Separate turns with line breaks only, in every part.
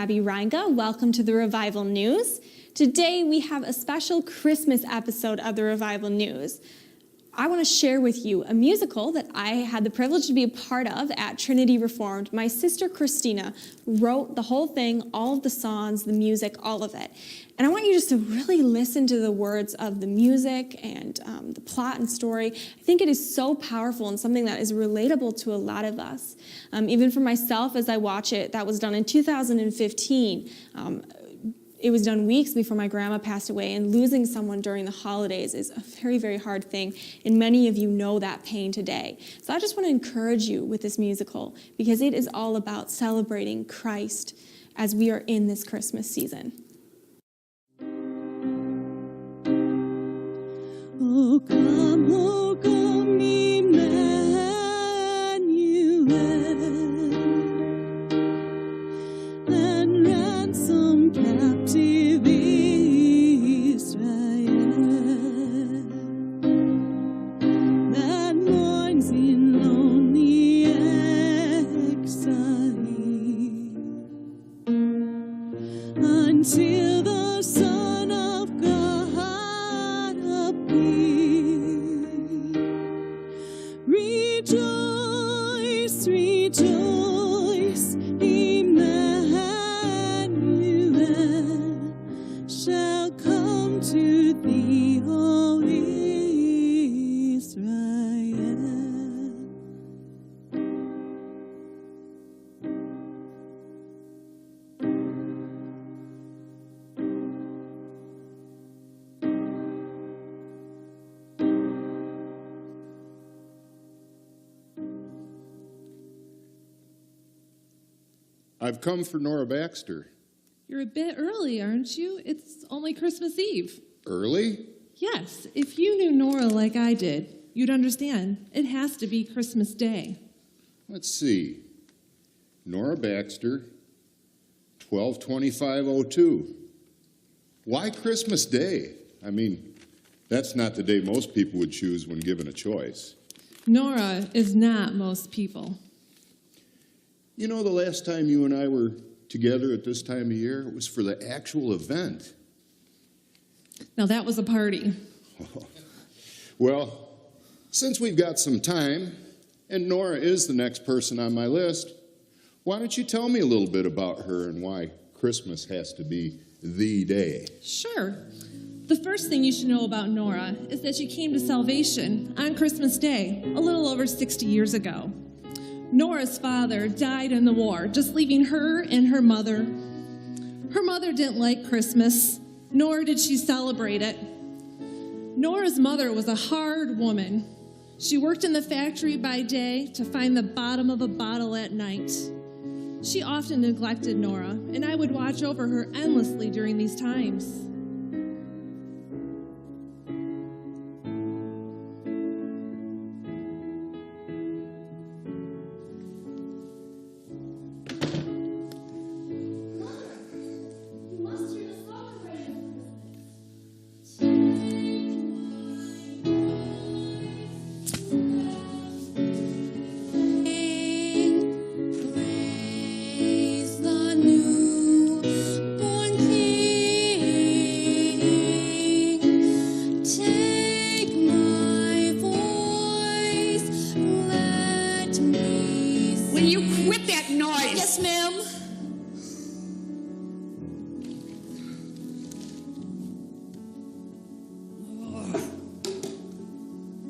Abby Reinga. Welcome to the Revival News. Today we have a special Christmas episode of the Revival News. I want to share with you a musical that I had the privilege to be a part of at Trinity Reformed. My sister Christina wrote the whole thing, all of the songs, the music, all of it. And I want you just to really listen to the words of the music and the plot and story. I think it is so powerful and something that is relatable to a lot of us. Even for myself, as I watch it, that was done in 2015. It was done weeks before my grandma passed away, and losing someone during the holidays is a very, very hard thing, and many of you know that pain today. So I just want to encourage you with this musical, because it is all about celebrating Christ as we are in this Christmas season.
Oh, come, Emmanuel, and ransom captive Israel, that mourns in lonely exile, until the Son of God appear. Rejoice, rejoice, Emmanuel shall come to thee, O Israel.
I've come for Nora Baxter.
You're a bit early, aren't you? It's only Christmas Eve.
Early?
Yes, if you knew Nora like I did, you'd understand. It has to be Christmas Day.
Let's see. Nora Baxter, 12/25/02. Why Christmas Day? I mean, that's not the day most people would choose when given a choice.
Nora is not most people.
You know, the last time you and I were together at this time of year, it was for the actual event.
Now that was a party.
Well, since we've got some time, and Nora is the next person on my list, why don't you tell me a little bit about her and why Christmas has to be the day?
Sure. The first thing you should know about Nora is that she came to salvation on Christmas Day, a little over 60 years ago. Nora's father died in the war, just leaving her and her mother. Her mother didn't like Christmas, nor did she celebrate it. Nora's mother was a hard woman. She worked in the factory by day to find the bottom of a bottle at night. She often neglected Nora, and I would watch over her endlessly during these times.
Will you quit that noise?
Yes, ma'am.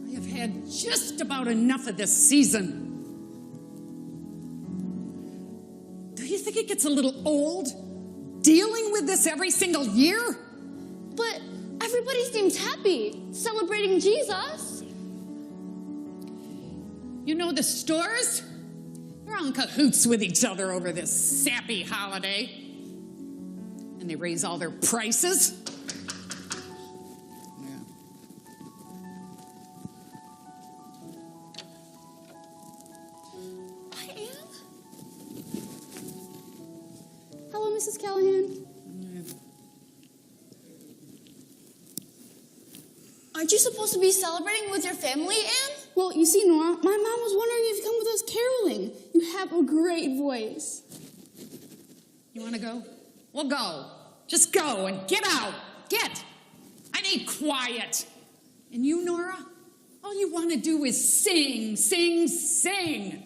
I have had just about enough of this season. Do you think it gets a little old dealing with this every single year?
But everybody seems happy, celebrating Jesus.
You know, the stores, they're all in cahoots with each other over this sappy holiday. And they raise all their prices. Yeah.
Hi, Anne. Hello, Mrs. Callahan. Aren't you supposed to be celebrating with your family, Anne? Well, you see, Nora, my mom was wondering if you'd come with us caroling. You have a great voice.
You want to go? Well, go. Just go and get out. Get. I need quiet. And you, Nora, all you want to do is sing, sing, sing.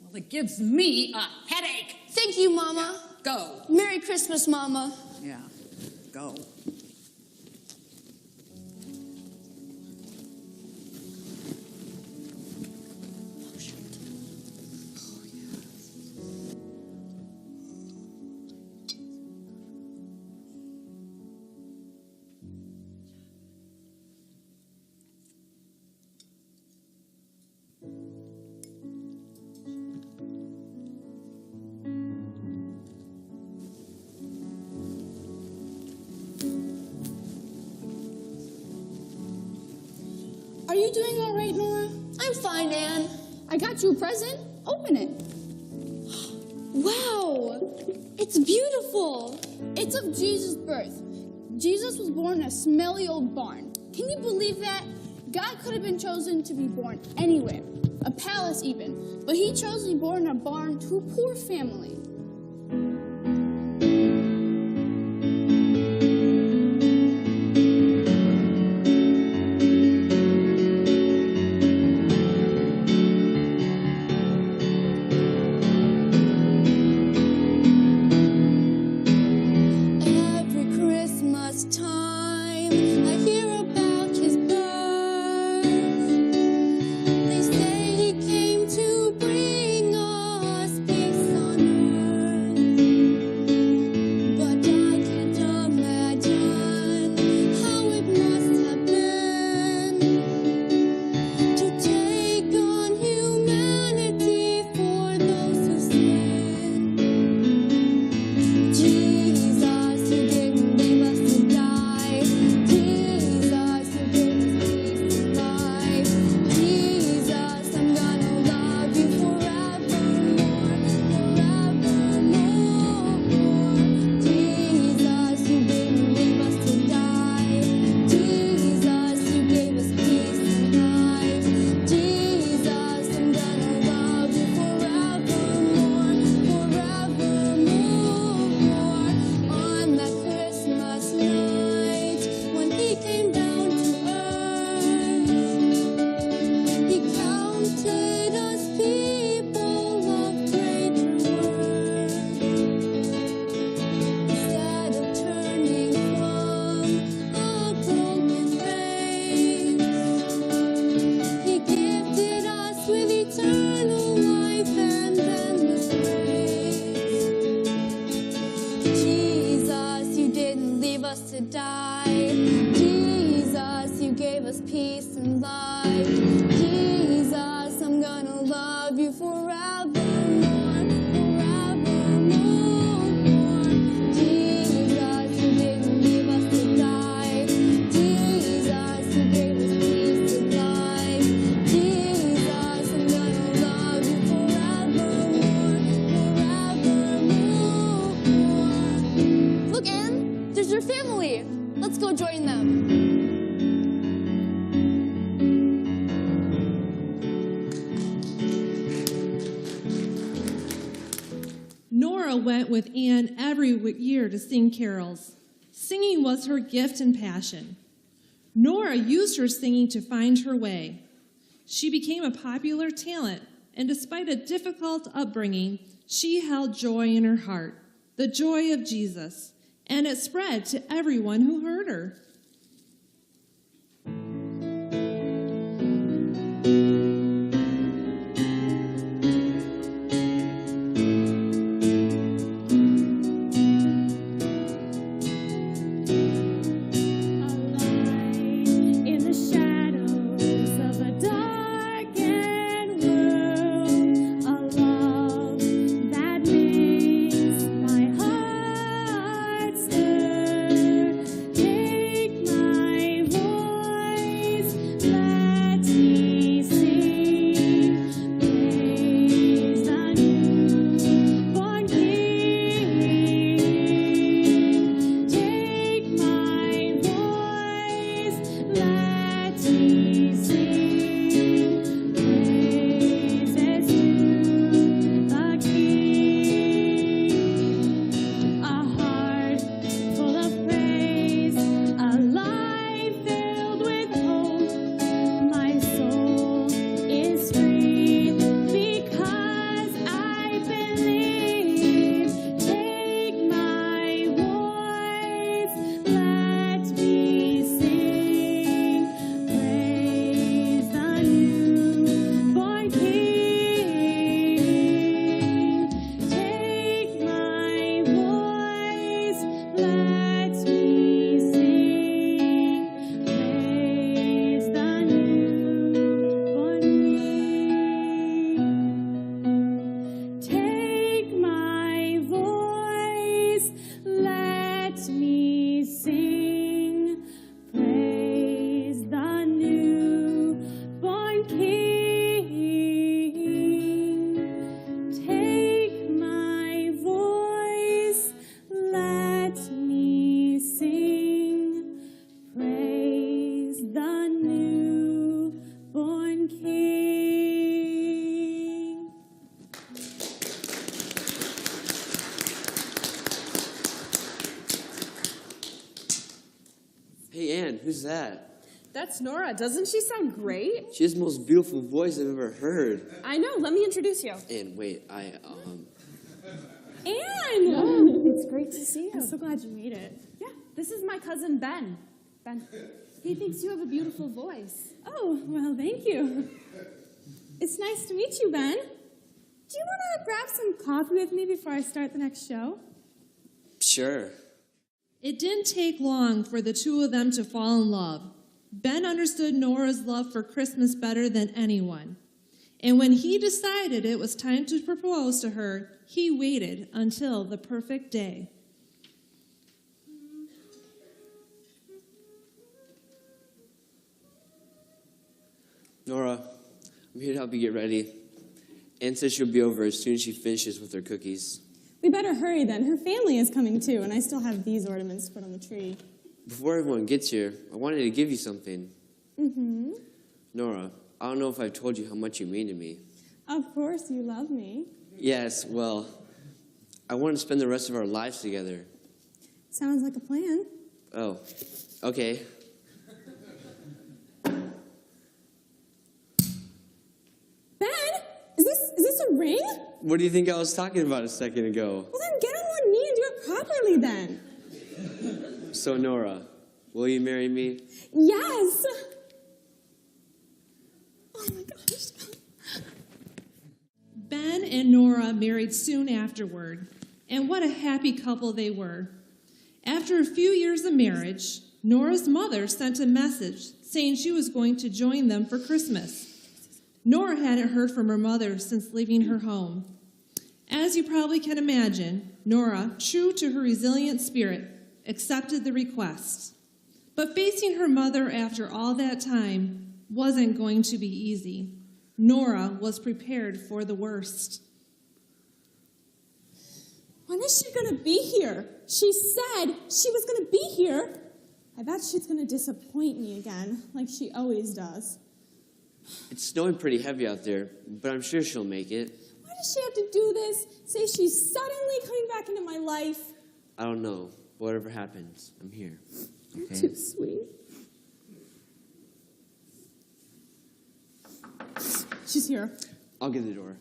Well, it gives me a headache.
Thank you, Mama.
Go.
Merry Christmas, Mama.
Yeah, go.
Are you doing all right, Nora? I'm fine, Ann. I got you a present. Open it. Wow! It's beautiful. It's of Jesus' birth. Jesus was born in a smelly old barn. Can you believe that? God could have been chosen to be born anywhere, a palace even, but he chose to be born in a barn to a poor family.
Nora went with Anne every year to sing carols. Singing was her gift and passion. Nora used her singing to find her way. She became a popular talent, and despite a difficult upbringing, she held joy in her heart, the joy of Jesus, and it spread to everyone who heard her.
Take
Hey, Ann, who's that?
That's Nora. Doesn't she sound great?
She has the most beautiful voice I've ever heard.
I know. Let me introduce you.
Ann, wait,
Anne!
It's great to see you.
I'm so glad you made it.
Yeah, this is my cousin Ben. Ben, he thinks you have a beautiful voice.
Oh, well, thank you. It's nice to meet you, Ben. Do you want to grab some coffee with me before I start the next show?
Sure.
It didn't take long for the two of them to fall in love. Ben understood Nora's love for Christmas better than anyone. And when he decided it was time to propose to her, he waited until the perfect day.
Nora, I'm here to help you get ready. Ann says she'll be over as soon as she finishes with her cookies.
We better hurry then. Her family is coming too, and I still have these ornaments to put on the tree.
Before everyone gets here, I wanted to give you something.
Mm-hmm.
Nora, I don't know if I've told you how much you mean to me.
Of course you love me.
Yes, well, I want to spend the rest of our lives together.
Sounds like a plan.
Oh, okay.
Ben, is this a ring?
What do you think I was talking about a second ago?
Well then get on one knee and do it properly then.
So, Nora, will you marry me?
Yes. Oh my gosh.
Ben and Nora married soon afterward, and what a happy couple they were. After a few years of marriage, Nora's mother sent a message saying she was going to join them for Christmas. Nora hadn't heard from her mother since leaving her home. As you probably can imagine, Nora, true to her resilient spirit, accepted the request. But facing her mother after all that time wasn't going to be easy. Nora was prepared for the worst.
When is she gonna be here? She said she was gonna be here. I bet she's gonna disappoint me again, like she always does.
It's snowing pretty heavy out there, but I'm sure she'll make it.
Why does she have to do this? Say she's suddenly coming back into my life.
I don't know. Whatever happens, I'm here. Okay?
Too sweet. She's here.
I'll get the door.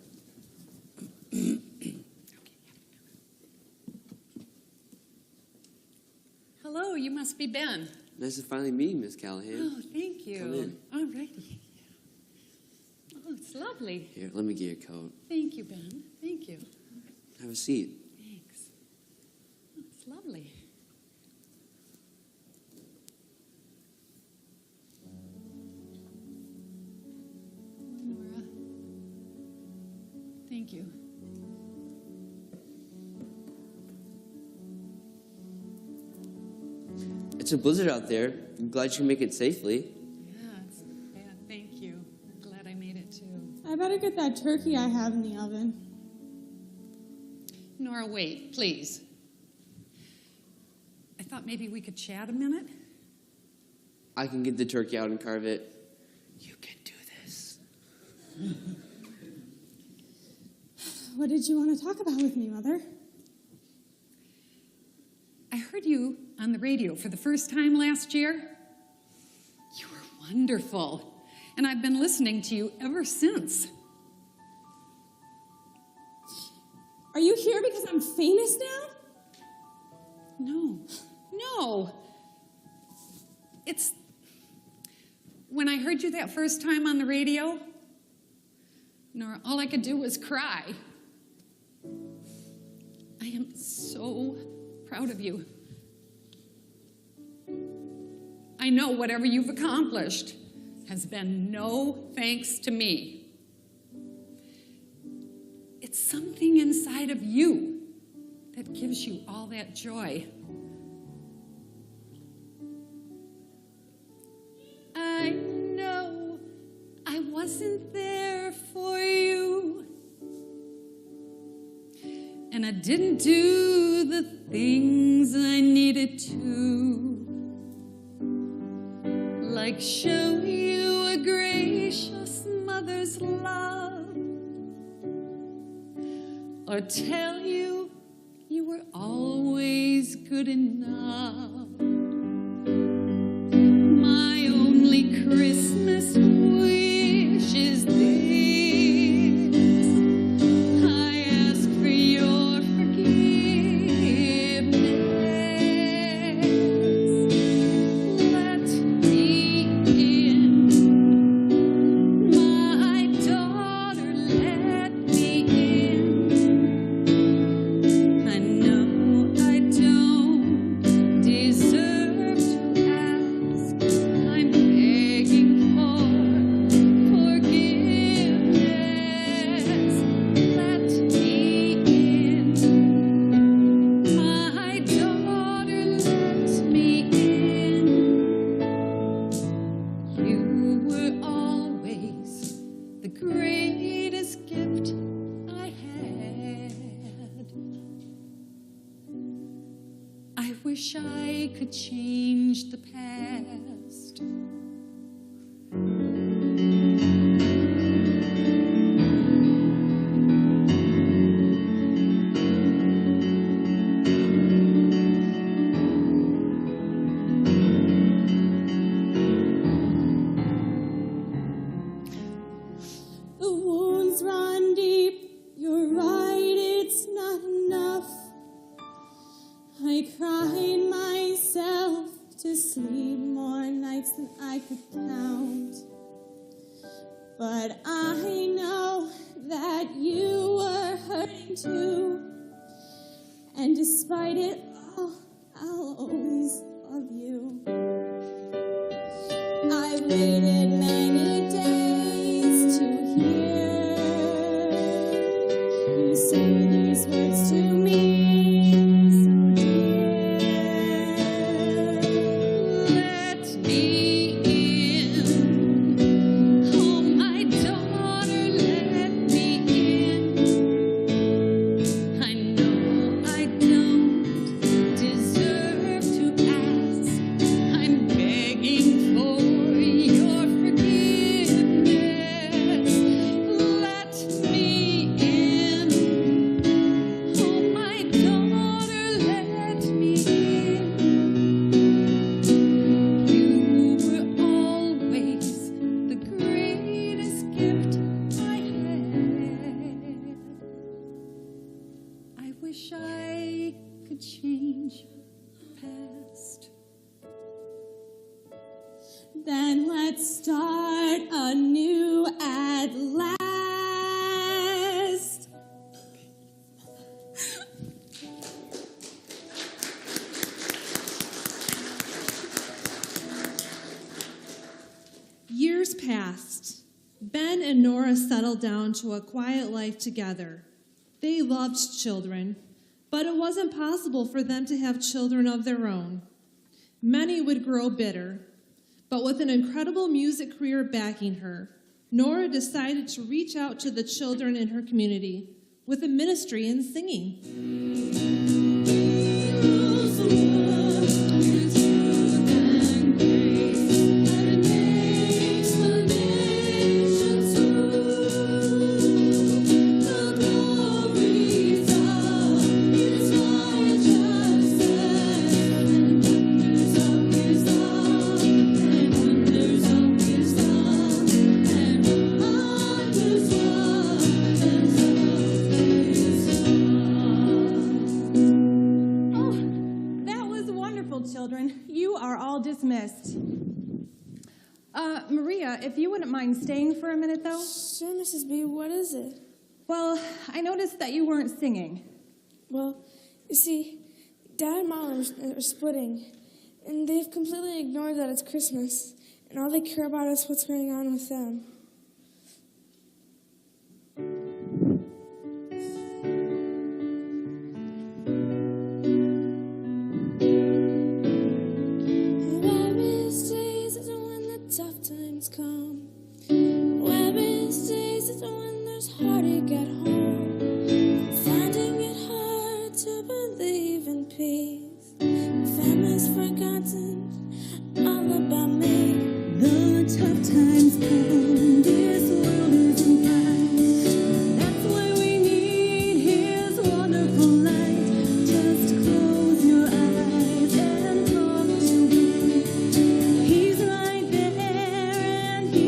Hello, you must be Ben.
Nice to finally meet you, Miss Callahan.
Oh, thank you.
Come in.
All righty. Oh, it's lovely.
Here, let me get your coat.
Thank you, Ben. Thank you.
Have a seat.
Thanks. Oh, it's lovely. Nora. Thank you.
It's a blizzard out there. I'm glad you can make it safely.
Yeah, thank you. I'm glad I made it too.
I better get that turkey I have in the oven.
Nora, wait, please. I thought maybe we could chat a minute.
I can get the turkey out and carve it. You can do this.
What did you want to talk about with me, Mother?
I heard you on the radio for the first time last year. You were wonderful, and I've been listening to you ever since.
Are you here because I'm famous now?
No. It's when I heard you that first time on the radio, Nora, all I could do was cry. I am so proud of you. I know whatever you've accomplished has been no thanks to me. It's something inside of you that gives you all that joy. I know I wasn't there for you, and I didn't do the things I needed to, like show you a gracious mother's love, or tell you you were always good enough.
Christmas wish is this. I ask for your forgiveness. Let me in. My daughter, let me in. I know I don't deserve to ask. I'm begging for forgiveness. Let me in. My daughter, let me in. You were always the greatest gift I had. I wish I could change the past.
The wounds run deep, you're right, it's not enough. I cried myself to sleep more nights than I could count. But I know that you were hurting too. And despite it all, I'll always love you. I've waited many days to hear you say these words to me, so dear.
Let me in. Oh, my daughter, let me in. I know I don't deserve to ask. I'm begging for your forgiveness. Let me in. Oh, my daughter, let me in. You were always the greatest gift I had. I wish I could change the past.
Then let's start anew at last.
Years passed. Ben and Nora settled down to a quiet life together. They loved children, but it wasn't possible for them to have children of their own. Many would grow bitter, but with an incredible music career backing her, Nora decided to reach out to the children in her community with a ministry in singing.
That was wonderful, children. You are all dismissed. Maria, if you wouldn't mind staying for a minute, though.
Sure, Mrs. B, what is it?
Well, I noticed that you weren't singing.
Well, you see, Dad and Mom are splitting, and they've completely ignored that it's Christmas, and all they care about is what's going on with them. Where is Jesus when the tough times come? Where is Jesus when there's heartache at home? Finding it hard to believe in peace. Family's forgotten all about me.
The tough times come, this world isn't kind. That's why we need His wonderful light. Just close your eyes and talk to Him. He's right there and He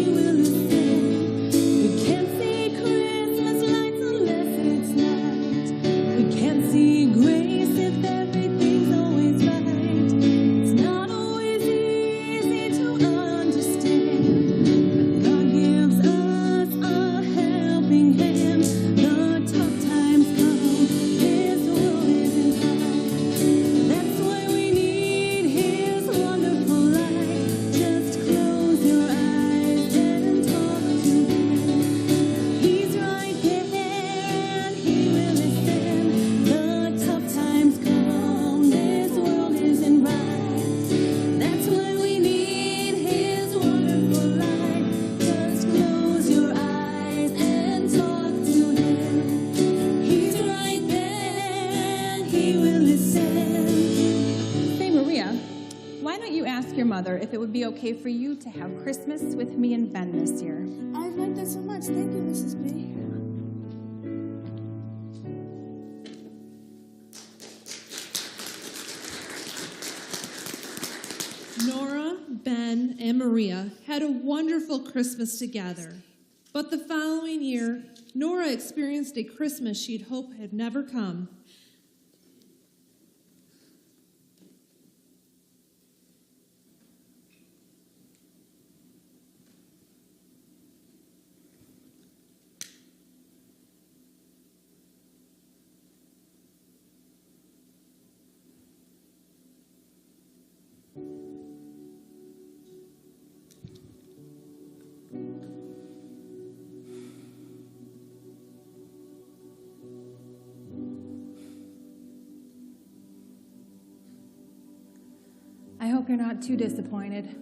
it would be okay for you to have Christmas with me and Ben this year.
I'd like that so much. Thank you, Mrs. B.
Nora, Ben, and Maria had a wonderful Christmas together. But the following year, Nora experienced a Christmas she'd hoped had never come.
I hope you're not too disappointed.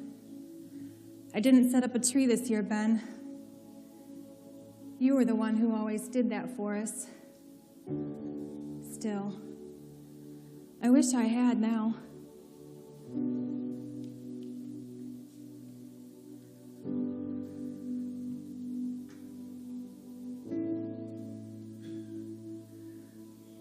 I didn't set up a tree this year, Ben. You were the one who always did that for us. Still, I wish I had now.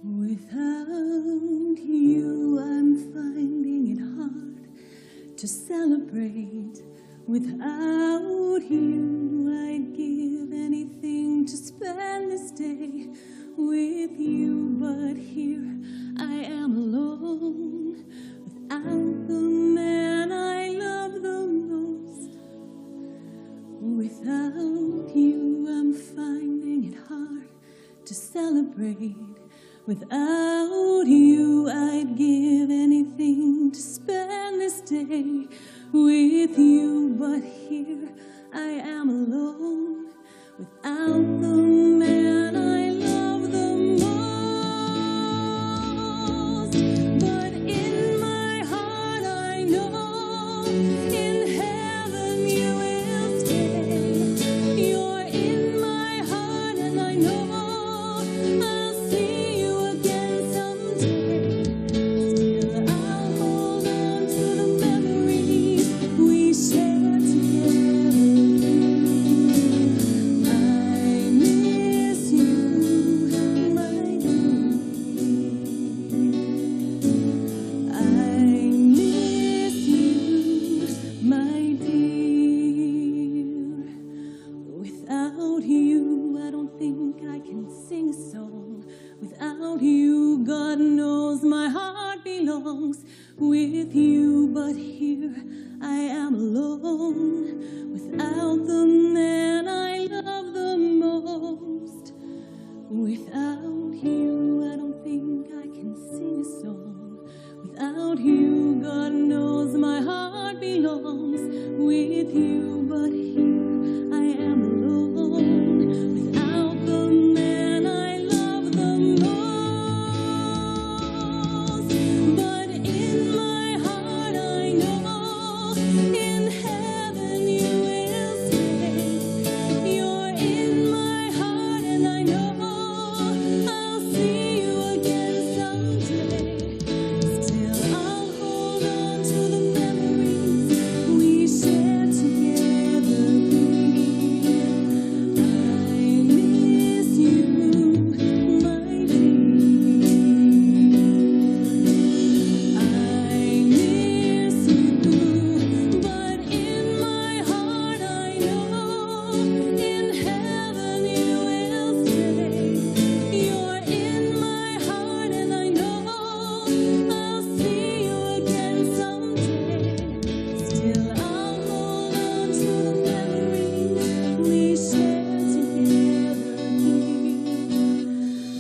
Without you, I'm finding it hard to celebrate. Without you, I'd give anything to spend this day with you. But here I am alone, without the man I love the most. Without you, I'm finding it hard to celebrate. Without you, I'd give anything to spend this day with you. But here I am alone, without the man I love the most. But in my heart I know, in heaven you will stay. You're in my heart and I know I'll see you again someday. Still I'll hold on to the memories we shared together. I miss you, my dear. I miss you, my dear. Without you, I don't think I can sing a song. Without you, God knows my heart belongs with you. But here I am alone, without the man I love the most. Without you, I don't think I can sing a song. Without you, God knows my heart belongs with you. But here I am alone, without the man I love the most. But in my heart I know, in heaven you will stay. You're in my heart and I know I'll see you again someday. Still I'll hold on to the memories we shared together. I miss you, my dear. I miss you, but in my heart I know, in heaven you will stay. You're in my heart and I know I'll see you again someday. Still I'll hold on to the memories we shared together.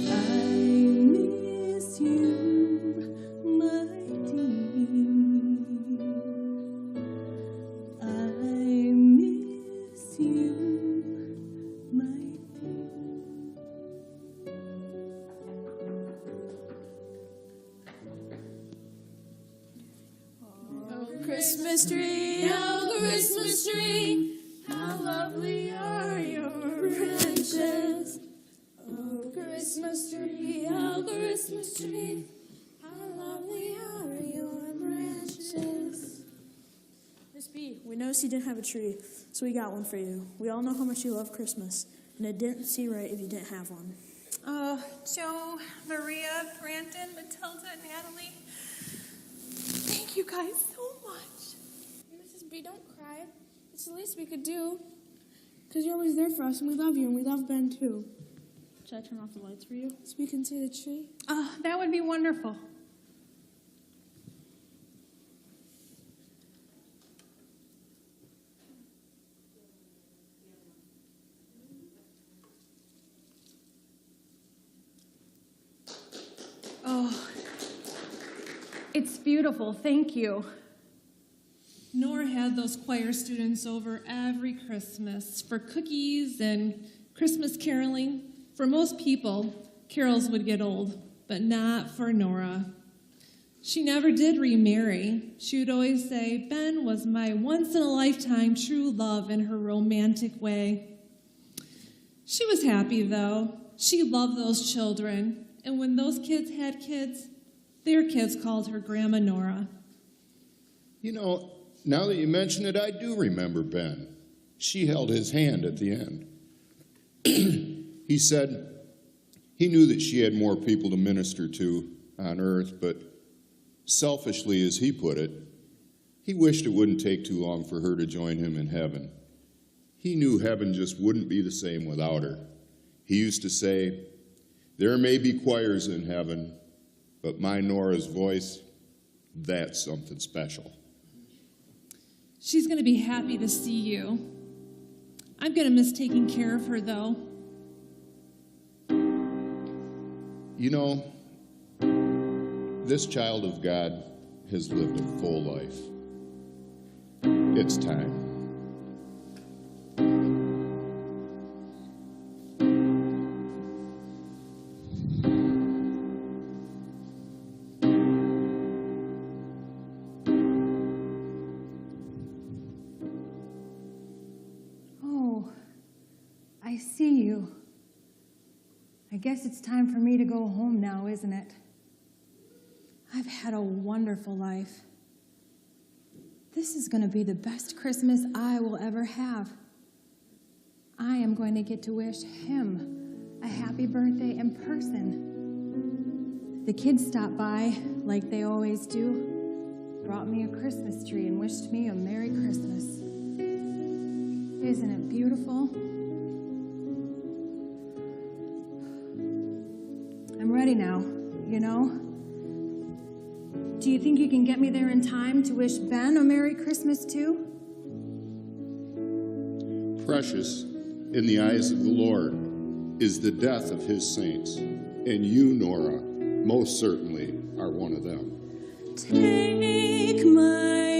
I miss you, my dear. I miss you, my dear.
Oh, Christmas tree, oh, Christmas tree, how lovely are your branches. Oh, Christmas tree, oh, Christmas tree, how lovely are your branches.
This
this be? We noticed you didn't have a tree, so we got one for you. We all know how much you love Christmas, and it didn't seem right if you didn't have one.
Oh, Joe, Maria, Brandon, Matilda, and Natalie. Thank you guys so much.
Mrs. B, don't cry. It's the least we could do. Because you're always there for us, and we love you, and we love Ben, too. Should I turn off the lights for you so we can see the tree?
Oh, that would be wonderful. Oh, it's beautiful. Thank you.
Nora had those choir students over every Christmas for cookies and Christmas caroling. For most people, carols would get old, but not for Nora. She never did remarry. She would always say, Ben was my once-in-a-lifetime true love in her romantic way. She was happy, though. She loved those children. And when those kids had kids, their kids called her Grandma Nora.
You know, now that you mention it, I do remember Ben. She held his hand at the end. He said he knew that she had more people to minister to on earth, but selfishly, as he put it, he wished it wouldn't take too long for her to join him in heaven. He knew heaven just wouldn't be the same without her. He used to say, there may be choirs in heaven, but my Nora's voice, that's something special.
She's going to be happy to see you. I'm going to miss taking care of her, though.
You know, this child of God has lived a full life. It's time.
Oh, I see you. I guess it's time for me to go home now, isn't it? I've had a wonderful life. This is going to be the best Christmas I will ever have. I am going to get to wish him a happy birthday in person. The kids stopped by, like they always do, brought me a Christmas tree and wished me a Merry Christmas. Isn't it beautiful? I'm ready now, you know? Do you think you can get me there in time to wish Ben a Merry Christmas too?
Precious in the eyes of the Lord is the death of his saints, and you, Nora, most certainly are one of them.
Take my